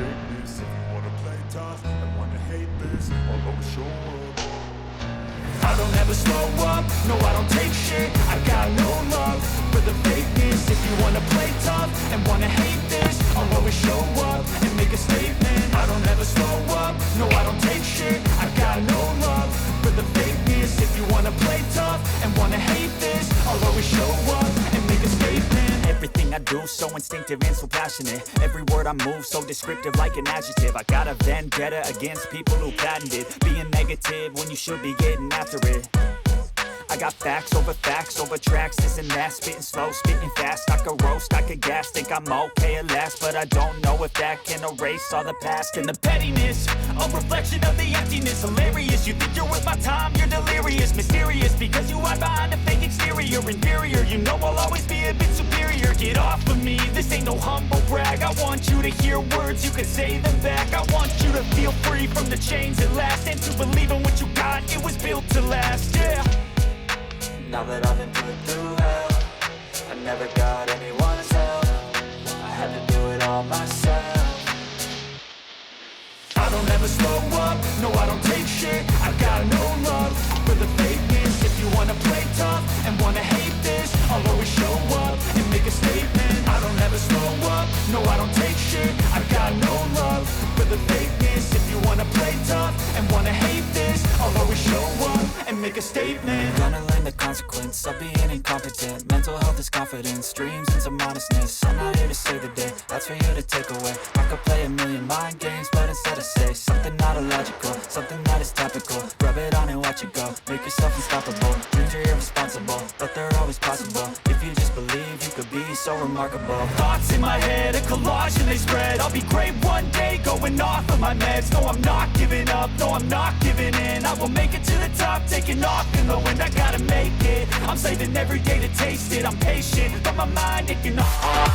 fakeness. If you wanna play tough and wanna hate this, I'll always show up. I don't ever slow up, no I don't take shit. I got no love for the fakeness. If you wanna play tough and wanna hate this, I'll always show up and make a statement. I don't ever slow up, no I don't take shit. I got no love for the fakeness. If you wanna play tough and wanna hate this, I'll always show up and make a statement. Everything I do so instinctive and so passionate. Every word I move so descriptive like an adjective. I got a vendetta against people who patented being negative when you should be getting after it. I got facts over tracks, this and that. Spitting slow, spitting fast. I could roast, I could gas. Think I'm okay at last, but I don't know if that can erase all the past. And the pettiness, a reflection of the emptiness. Hilarious, you think you're worth my time, you're delirious. Mysterious, because you hide behind a fake exterior. Inferior, you know I'll always be a bit superior. Get off of me, this ain't no humble brag. I want you to hear words, you can say them back. I want you to feel free from the chains at last, and to believe in what you got, it was built to last, yeah. Now that I've been put through hell, I never got anyone's help. I had to do it all myself. I don't ever slow up, no I don't take shit. I got no love for the fakeness. If you wanna play tough and wanna hate this, I'll always show up and make a statement. I don't ever slow up, no I don't take shit. I got no love for the fakeness. If you wanna play tough and wanna hate this, I'll always show up and make a statement. Gonna learn the consequence of being incompetent. Mental health is confidence, dreams and some honestness. I'm not here to save the day, that's for you to take away. I could play a million mind games, but instead I say something not illogical, something that is topical. Rub it on and watch it go, make yourself unstoppable. Dreams are irresponsible, but they're always possible. If you just believe, you could be so remarkable. Thoughts in my head, a collage and they spread. I'll be great one day, going off of my meds. No, I'm not giving up, no, I'm not giving in. I will make it to the top, taking off in the wind. I gotta make it, I'm saving every day to taste it. I'm patient, but my mind, it can